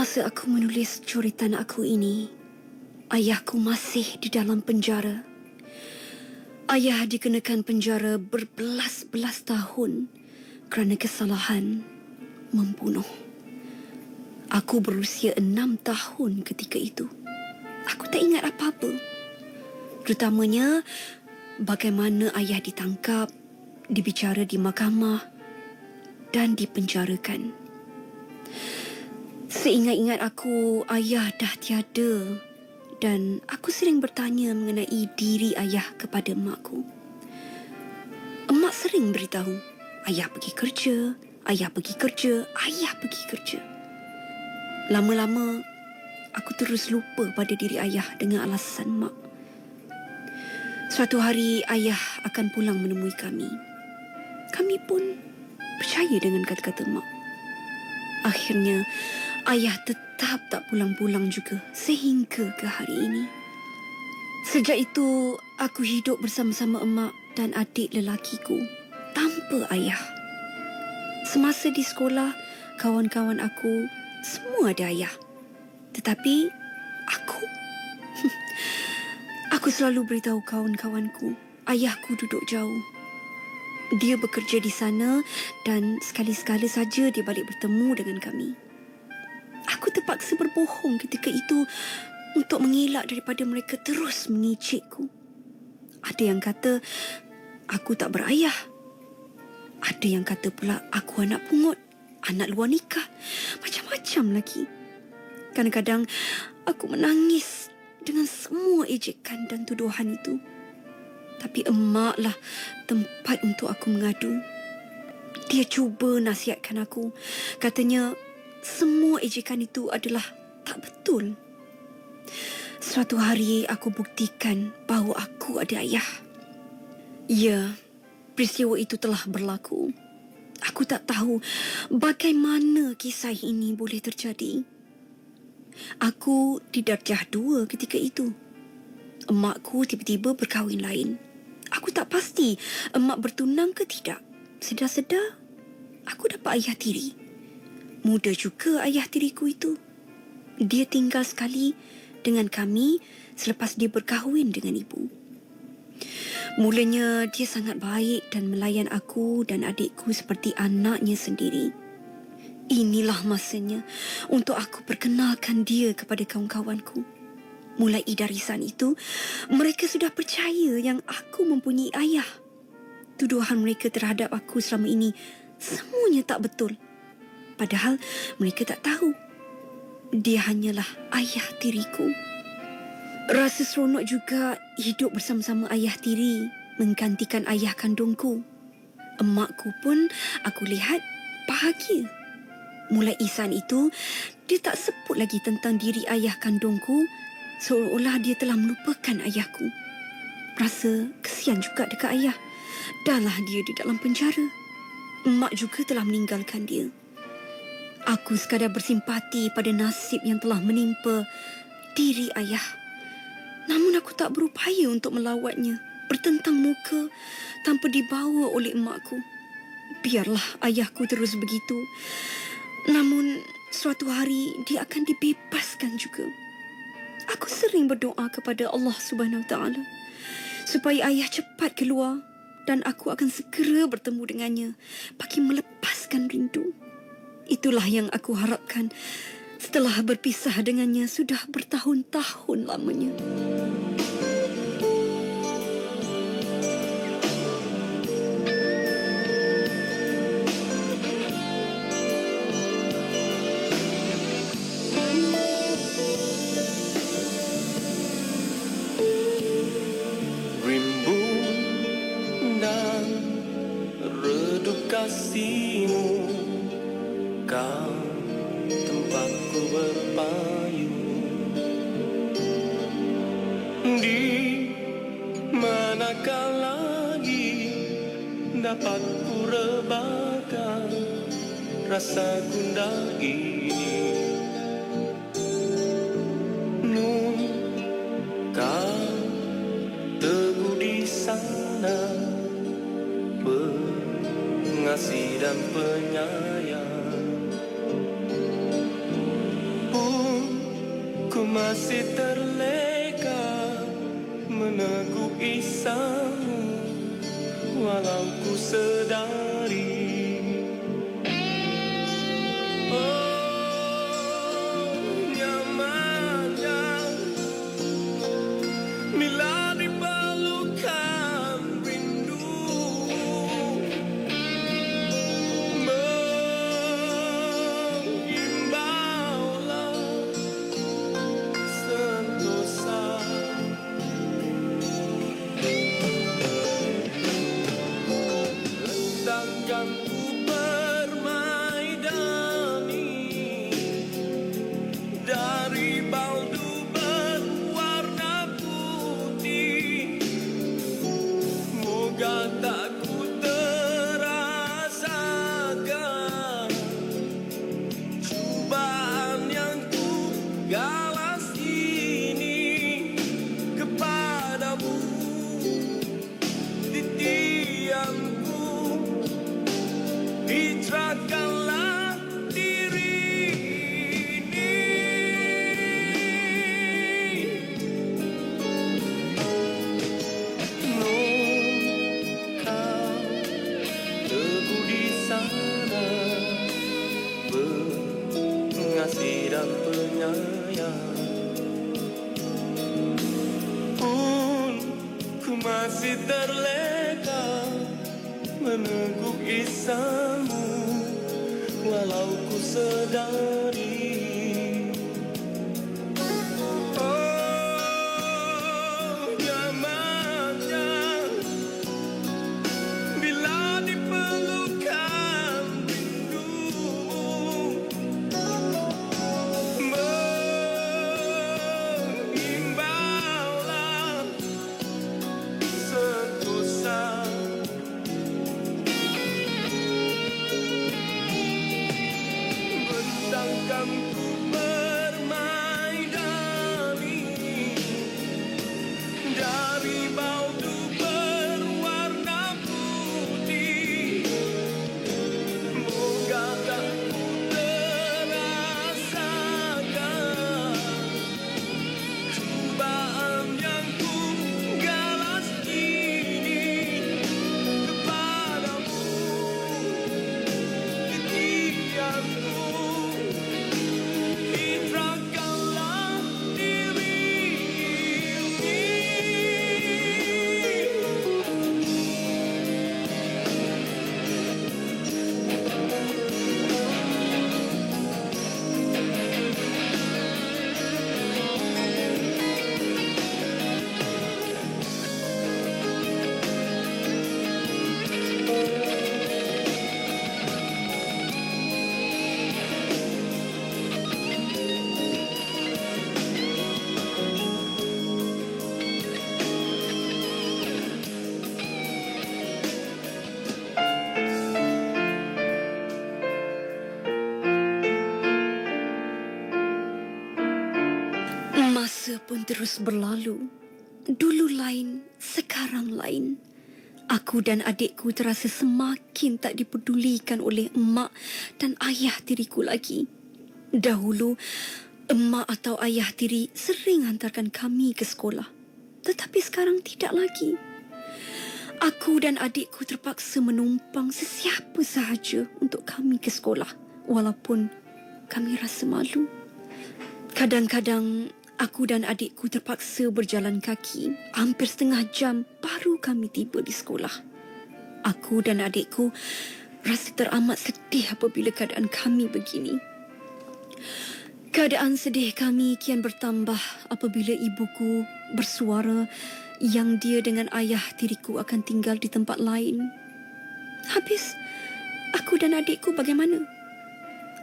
Semasa aku menulis coretan aku ini, ayahku masih di dalam penjara. Ayah dikenakan penjara berbelas-belas tahun kerana kesalahan membunuh. Aku berusia 6 tahun ketika itu. Aku tak ingat apa-apa. Terutamanya bagaimana ayah ditangkap, dibicara di mahkamah dan dipenjarakan. Seingat-ingat aku, ayah dah tiada dan aku sering bertanya mengenai diri ayah kepada emakku. Emak sering beritahu, ayah pergi kerja, ayah pergi kerja, ayah pergi kerja. Lama-lama, aku terus lupa pada diri ayah dengan alasan mak. Suatu hari, ayah akan pulang menemui kami. Kami pun percaya dengan kata-kata mak. Akhirnya, ayah tetap tak pulang-pulang juga sehingga ke hari ini. Sejak itu, aku hidup bersama-sama emak dan adik lelakiku tanpa ayah. Semasa di sekolah, kawan-kawan aku semua ada ayah. Tetapi aku aku selalu beritahu kawan-kawanku, ayahku duduk jauh. Dia bekerja di sana dan sekali-sekala saja dia balik bertemu dengan kami. Aku terpaksa berbohong ketika itu untuk mengelak daripada mereka terus mengicikku. Ada yang kata aku tak berayah. Ada yang kata pula aku anak pungut, anak luar nikah, macam-macam lagi. Kadang-kadang aku menangis dengan semua ejekan dan tuduhan itu. Tapi emaklah tempat untuk aku mengadu. Dia cuba nasihatkan aku. Katanya semua ejekan itu adalah tak betul. Suatu hari aku buktikan bahawa aku ada ayah. Ya, peristiwa itu telah berlaku. Aku tak tahu bagaimana kisah ini boleh terjadi. Aku di darjah 2 ketika itu. Emakku tiba-tiba berkahwin lain. Aku tak pasti emak bertunang ke tidak. Sedar-sedar, aku dapat ayah tiri. Muda juga ayah tiriku itu. Dia tinggal sekali dengan kami selepas dia berkahwin dengan ibu. Mulanya dia sangat baik dan melayan aku dan adikku seperti anaknya sendiri. Inilah masanya untuk aku perkenalkan dia kepada kawan-kawanku. Mulai dari saat itu, mereka sudah percaya yang aku mempunyai ayah. Tuduhan mereka terhadap aku selama ini semuanya tak betul. Padahal mereka tak tahu. Dia hanyalah ayah tiriku. Rasa seronok juga hidup bersama-sama ayah tiri, menggantikan ayah kandungku. Emakku pun aku lihat bahagia. Mulai saat itu, dia tak sebut lagi tentang diri ayah kandungku, seolah-olah dia telah melupakan ayahku. Rasa kesian juga dekat ayah. Dahlah dia di dalam penjara. Emak juga telah meninggalkan dia. Aku sekadar bersimpati pada nasib yang telah menimpa diri ayah. Namun aku tak berupaya untuk melawatnya, bertentang muka tanpa dibawa oleh emakku. Biarlah ayahku terus begitu. Namun suatu hari dia akan dibebaskan juga. Aku sering berdoa kepada Allah Subhanahu Wa Taala supaya ayah cepat keluar dan aku akan segera bertemu dengannya bagi melepaskan rindu. Itulah yang aku harapkan setelah berpisah dengannya sudah bertahun-tahun lamanya. Kasihmu, kau tempatku berpayung. Di manakah lagi dapat ku rebahkan rasa gundah ini? Nun, kau teguh di sana, pengasih dan penyayang. meneguk isyamu walau ku sedari. Oh, nyamannya bila dipelukan rindu, mengimbaulah sentosa. Rendangkan ku permaidani dari baldu berwarna putih. Moga tak ku terasakan cobaan yang ku galas ini kepadamu. Titianku, hijrahkanlah diri ini. Kau teguh di sana, pengasih dan penyayang. Pun ku masih terleka meneguk isyamu walau ku sedari. Oh, nyamannya bila dipelukan rindumu, mengimbaulah sentosa. Bentangkan ku permaidani dari baldu berwarna putih. Moga tak ku terasakan cobaan yang ku galas ini kepadamu. Titianku, hijrahkanlah diri ini. Masa pun terus berlalu. Dulu lain, sekarang lain. Aku dan adikku terasa semakin tak dipedulikan oleh emak dan ayah tiriku lagi. Dahulu, emak atau ayah tiri sering hantarkan kami ke sekolah. Tetapi sekarang tidak lagi. Aku dan adikku terpaksa menumpang sesiapa sahaja untuk kami ke sekolah, walaupun kami rasa malu. Kadang-kadang aku dan adikku terpaksa berjalan kaki hampir setengah jam baru kami tiba di sekolah. Aku dan adikku rasa teramat sedih apabila keadaan kami begini. Keadaan sedih kami kian bertambah apabila ibuku bersuara yang dia dengan ayah tiriku akan tinggal di tempat lain. Habis, aku dan adikku bagaimana?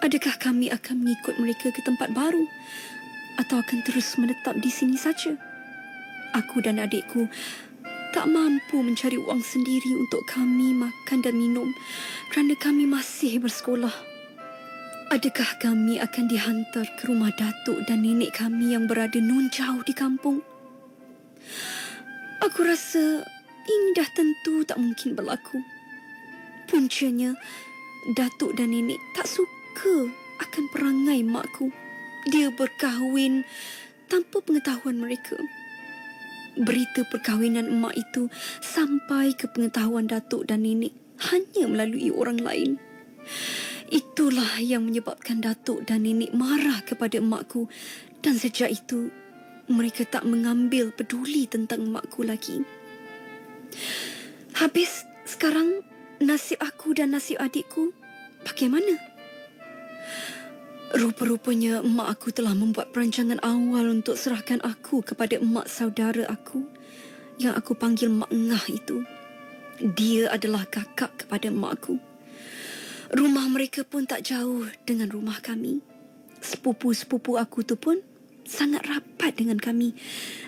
Adakah kami akan mengikut mereka ke tempat baru? Atau akan terus menetap di sini saja? Aku dan adikku tak mampu mencari wang sendiri untuk kami makan dan minum kerana kami masih bersekolah. Adakah kami akan dihantar ke rumah datuk dan nenek kami yang berada nun jauh di kampung? Aku rasa ini dah tentu tak mungkin berlaku. Puncanya, datuk dan nenek tak suka akan perangai makku. Dia berkahwin tanpa pengetahuan mereka. Berita perkahwinan emak itu sampai ke pengetahuan datuk dan nenek hanya melalui orang lain. Itulah yang menyebabkan datuk dan nenek marah kepada emakku, dan sejak itu mereka tak mengambil peduli tentang emakku lagi. Habis sekarang nasib aku dan nasib adikku bagaimana? Rupa-rupanya emak aku telah membuat perancangan awal untuk serahkan aku kepada emak saudara aku yang aku panggil Mak Ngah itu. Dia adalah kakak kepada emak aku. Rumah mereka pun tak jauh dengan rumah kami. Sepupu-sepupu aku tu pun sangat rapat dengan kami,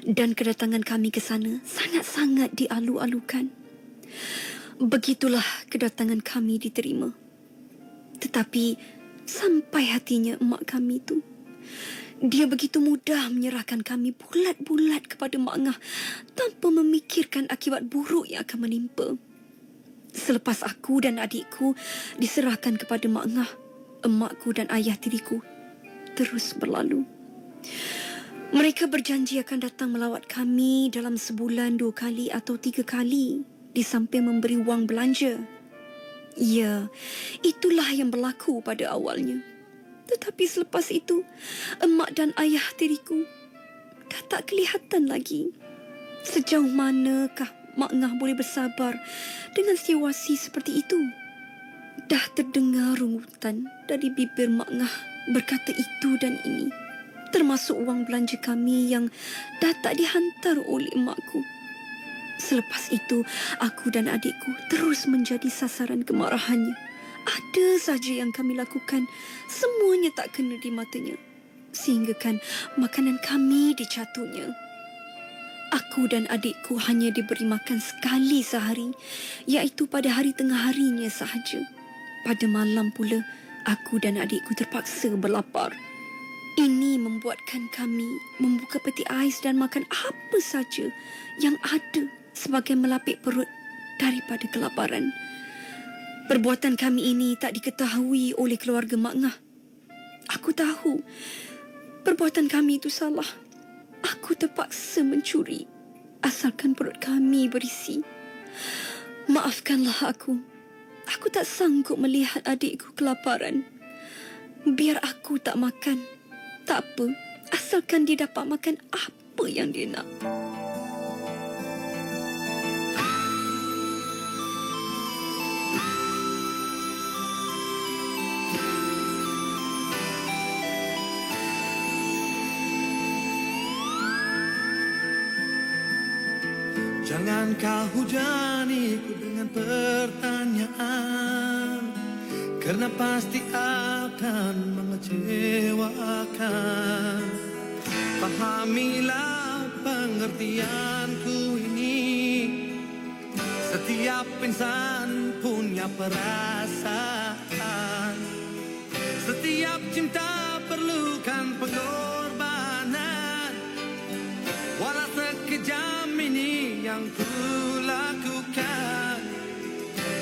dan kedatangan kami ke sana sangat-sangat dialu-alukan. Begitulah kedatangan kami diterima. Tetapi sampai hatinya emak kami tu. Dia begitu mudah menyerahkan kami bulat-bulat kepada Mak Ngah tanpa memikirkan akibat buruk yang akan menimpa. Selepas aku dan adikku diserahkan kepada Mak Ngah, emakku dan ayah tiriku terus berlalu. Mereka berjanji akan datang melawat kami dalam sebulan 2 kali atau 3 kali, di samping memberi wang belanja. Ya, itulah yang berlaku pada awalnya. Tetapi selepas itu, emak dan ayah tiriku dah tak kelihatan lagi. Sejauh manakah Mak Ngah boleh bersabar dengan situasi seperti itu? Dah terdengar rungutan dari bibir Mak Ngah berkata itu dan ini, termasuk wang belanja kami yang dah tak dihantar oleh emakku. Selepas itu, aku dan adikku terus menjadi sasaran kemarahannya. Ada saja yang kami lakukan, semuanya tak kena di matanya. Sehinggakan makanan kami dicatunya. Aku dan adikku hanya diberi makan sekali sehari, iaitu pada hari tengah harinya sahaja. Pada malam pula, aku dan adikku terpaksa berlapar. Ini membuatkan kami membuka peti ais dan makan apa saja yang ada sebagai melapik perut daripada kelaparan. Perbuatan kami ini tak diketahui oleh keluarga Mak Ngah. Aku tahu perbuatan kami itu salah. Aku terpaksa mencuri asalkan perut kami berisi. Maafkanlah aku. Aku tak sanggup melihat adikku kelaparan. Biar aku tak makan, tak apa, asalkan dia dapat makan apa yang dia nak. Jangan kau hujaniku dengan pertanyaan, karena pasti akan mengecewakan. Pahamilah pengertianku ini. Setiap insan punya perasaan. Setiap cinta perlukan pengorbanan. Walau sekejam ini yang ku lakukan,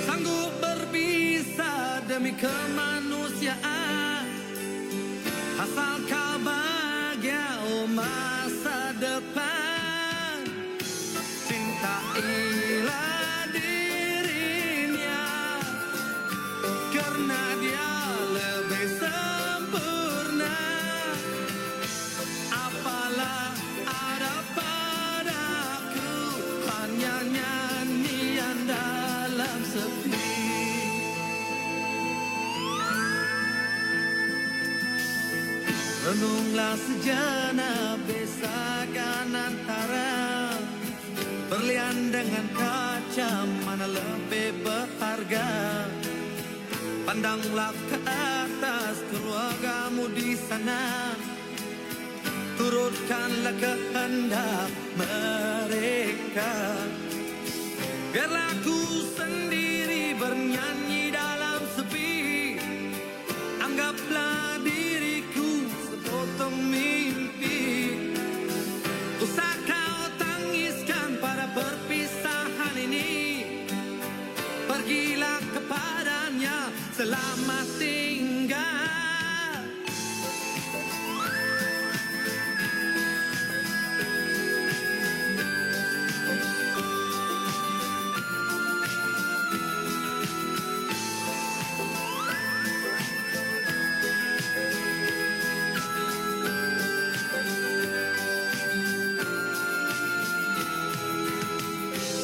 sanggup berpisah demi kemanusiaan. Asal kau bahagia, oh masa depan. Cintailah dirinya, karena dia lebih sempurna. Apalah ada padaku, hanya nyanyian dalam sepi. Renunglah sejenak, besakan antara berlian dengan kaca, mana lebih berharga. Pandanglah ke atas keluargamu di sana, turutkanlah kehendak mereka. Biarlah aku sendiri bernyanyi dalam sepi. Anggaplah diriku sepotong mimpi. Usah kau tangiskan pada perpisahan ini. Pergilah kepadanya, selamat tinggal.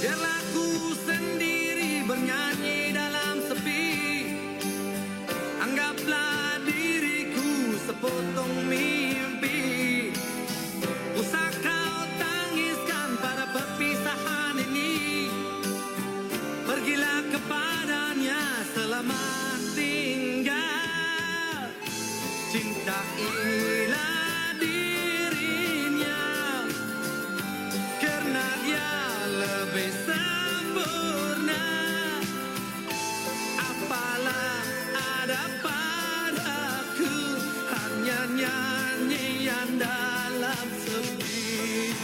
Biarlah ku sendiri bernyanyi dalam sepi. Anggaplah diriku sepotong mimpi. Usah kau tangiskan pada perpisahan ini. Pergilah kepadanya, selamat tinggal. Cintailah dirinya, karena dia lebih sempurna. Apalah ada padaku, hanya nyanyian dalam sepi.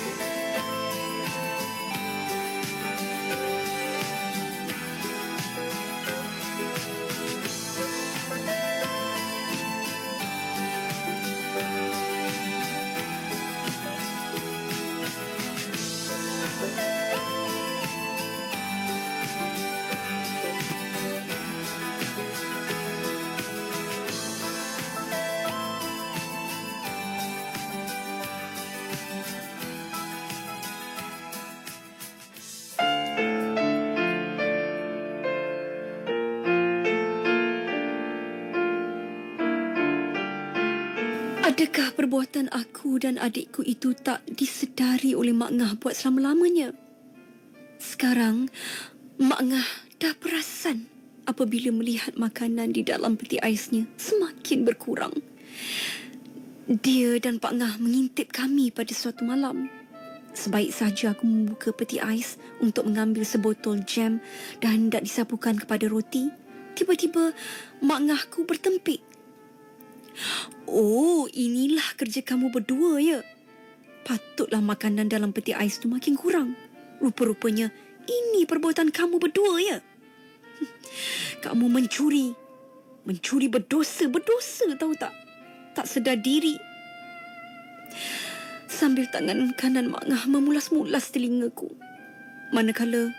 Adakah perbuatan aku dan adikku itu tak disedari oleh Mak Ngah buat selama-lamanya? Sekarang, Mak Ngah dah perasan apabila melihat makanan di dalam peti aisnya semakin berkurang. Dia dan Pak Ngah mengintip kami pada suatu malam. Sebaik saja aku membuka peti ais untuk mengambil sebotol jam dan hendak disapukan kepada roti, tiba-tiba Mak Ngahku bertempik. Oh, inilah kerja kamu berdua ya? Patutlah makanan dalam peti ais tu makin kurang. Rupa-rupanya ini perbuatan kamu berdua ya? Kamu mencuri. Mencuri berdosa tahu tak? Tak sedar diri. Sambil tangan kanan Mak Ngah memulas-mulas telingaku. Manakala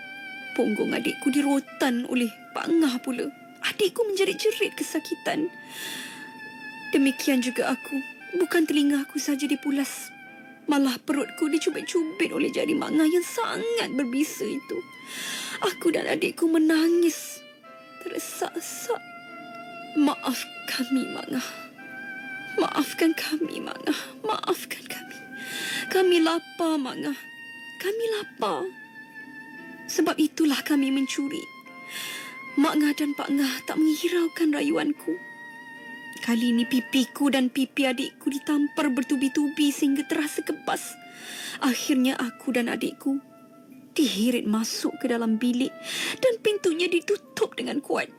punggung adikku dirotan oleh Pak Ngah pula. Adikku menjerit-jerit kesakitan. Demikian juga aku. Bukan telinga aku saja dipulas, malah perutku dicubit-cubit oleh jari Mak Ngah yang sangat berbisa itu. Aku dan adikku menangis teresak-esak. Maaf kami, Mak Ngah. Maafkan kami, Mak Ngah. Maafkan kami. Kami lapar, Mak Ngah. Kami lapar. Sebab itulah kami mencuri. Mak Ngah dan Pak Ngah tak menghiraukan rayuanku. Kali ini pipiku dan pipi adikku ditampar bertubi-tubi sehingga terasa kebas. Akhirnya aku dan adikku diheret masuk ke dalam bilik dan pintunya ditutup dengan kuat.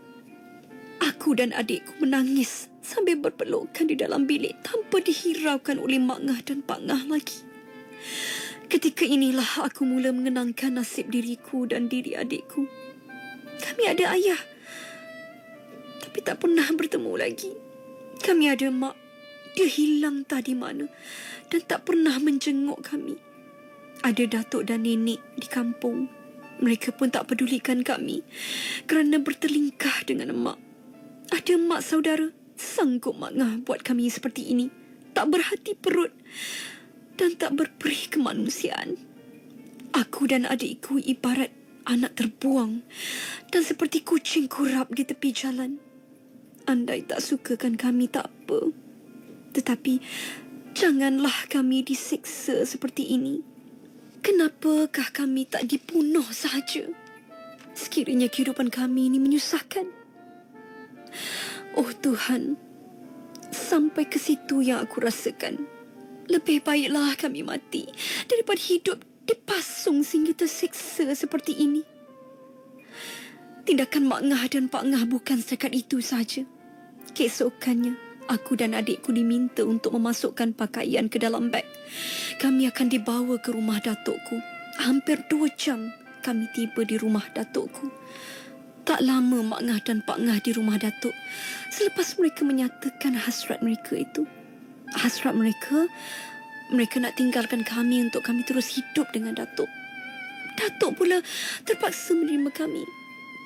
Aku dan adikku menangis sambil berpelukan di dalam bilik tanpa dihiraukan oleh Mak Ngah dan Pak Ngah lagi. Ketika inilah aku mula mengenangkan nasib diriku dan diri adikku. Kami ada ayah, tapi tak pernah bertemu lagi. Kami ada mak, dia hilang entah di mana dan tak pernah menjenguk kami. Ada datuk dan nenek di kampung. Mereka pun tak pedulikan kami kerana bertelingkah dengan mak. Ada mak saudara, sanggup Mak Ngah buat kami seperti ini. Tak berhati perut dan tak berperih kemanusiaan. Aku dan adikku ibarat anak terbuang dan seperti kucing kurap di tepi jalan. Andai tak sukakan kami tak apa. Tetapi janganlah kami disiksa seperti ini. Kenapakah kami tak dibunuh sahaja? Sekiranya kehidupan kami ini menyusahkan. Oh Tuhan, sampai ke situ yang aku rasakan. Lebih baiklah kami mati daripada hidup dipasung sehingga tersiksa seperti ini. Tindakan Mak Ngah dan Pak Ngah bukan setakat itu saja. Keesokannya, aku dan adikku diminta untuk memasukkan pakaian ke dalam beg. Kami akan dibawa ke rumah datukku. Hampir 2 jam kami tiba di rumah datukku. Tak lama Mak Ngah dan Pak Ngah di rumah datuk. Selepas mereka menyatakan hasrat mereka itu. Hasrat mereka nak tinggalkan kami untuk kami terus hidup dengan datuk. Datuk pula terpaksa menerima kami.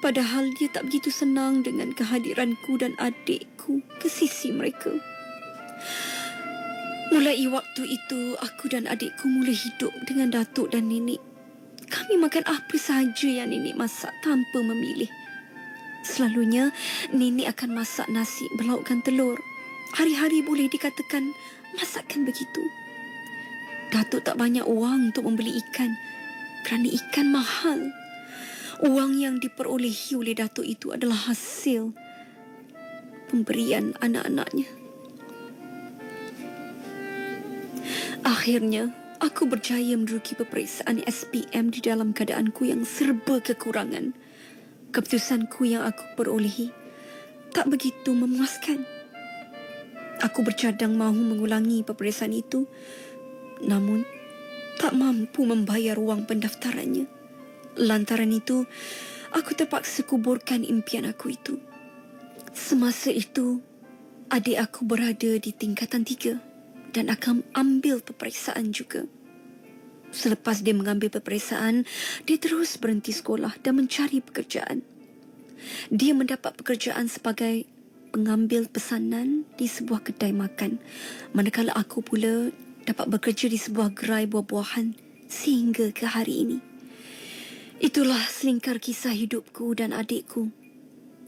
Padahal dia tak begitu senang dengan kehadiranku dan adikku ke sisi mereka. Mulai waktu itu, aku dan adikku mula hidup dengan datuk dan nenek. Kami makan apa sahaja yang nenek masak tanpa memilih. Selalunya, nenek akan masak nasi berlaukkan telur. Hari-hari boleh dikatakan masakan begitu. Datuk tak banyak wang untuk membeli ikan kerana ikan mahal. Wang yang diperolehi oleh Datuk itu adalah hasil pemberian anak-anaknya. Akhirnya, aku berjaya menduduki peperiksaan SPM di dalam keadaanku yang serba kekurangan. Keputusanku yang aku perolehi tak begitu memuaskan. Aku bercadang mahu mengulangi peperiksaan itu, namun tak mampu membayar wang pendaftarannya. Lantaran itu, aku terpaksa kuburkan impian aku itu. Semasa itu, adik aku berada di tingkatan 3 dan akan ambil peperiksaan juga. Selepas dia mengambil peperiksaan, dia terus berhenti sekolah dan mencari pekerjaan. Dia mendapat pekerjaan sebagai pengambil pesanan di sebuah kedai makan, manakala aku pula dapat bekerja di sebuah gerai buah-buahan sehingga ke hari ini. Itulah selingkar kisah hidupku dan adikku.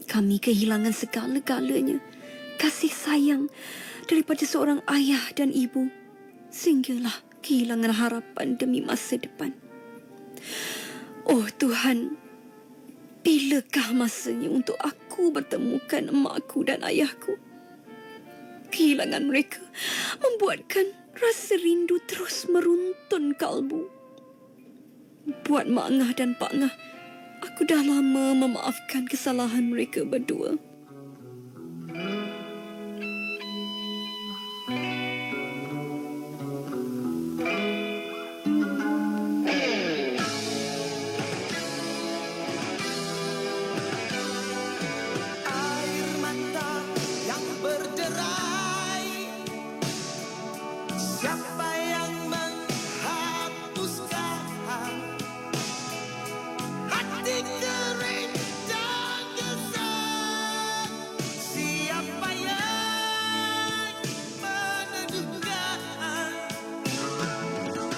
Kami kehilangan segala-galanya, kasih sayang daripada seorang ayah dan ibu, sehinggalah kehilangan harapan demi masa depan. Oh Tuhan, bilakah masanya untuk aku bertemukan emakku dan ayahku? Kehilangan mereka membuatkan rasa rindu terus meruntun kalbu. Buat Mak Ngah dan Pak Ngah, aku dah lama memaafkan kesalahan mereka berdua. Air mata yang berderai, siapa yang menghapuskan? Hati kering dan gersang, siapa yang meneduhkan?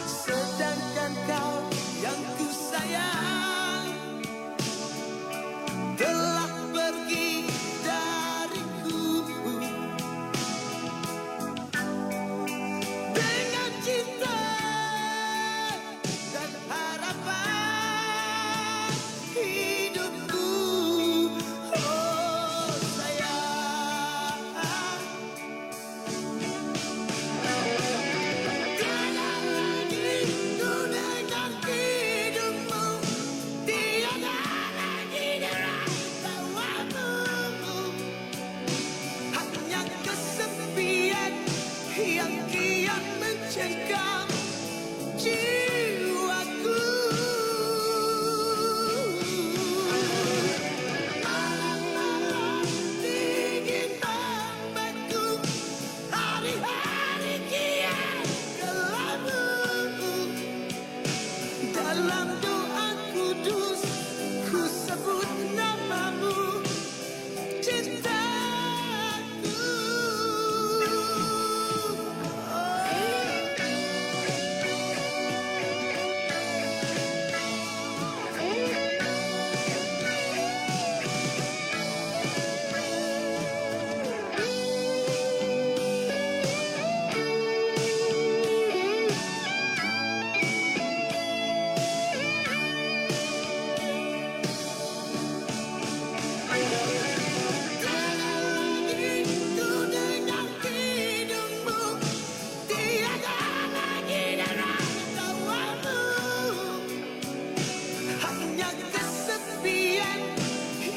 Sedangkan kau yang ku sayang telah pergi dariku dengan cinta dan harapan hidupku. Oh sayang, tiada lagi ku dengan hidupmu, tiada lagi derai tawamu. Hanya kesepian yang kian mencengkam jiwaku. Malam-malam dingin membeku, hari-hari kian kelabu. Dalam doa kudus ku sebut namamu, cintaku. Tiada lagi ku dengan hidupmu, tiada lagi derai tawamu. Hanya kesepian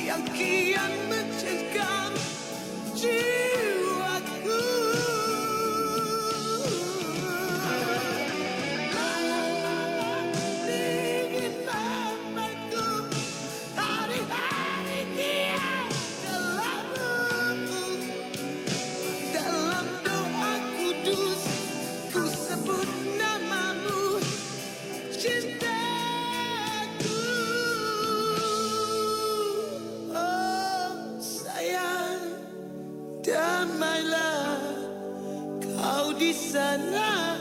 yang kian mencengkam jiwaku. Malam-malam dingin membeku, hari-hari kian kelabu. Dalam doa kudus ku sebut namamu, cintaku. Oh sayang, damailah kau di sana.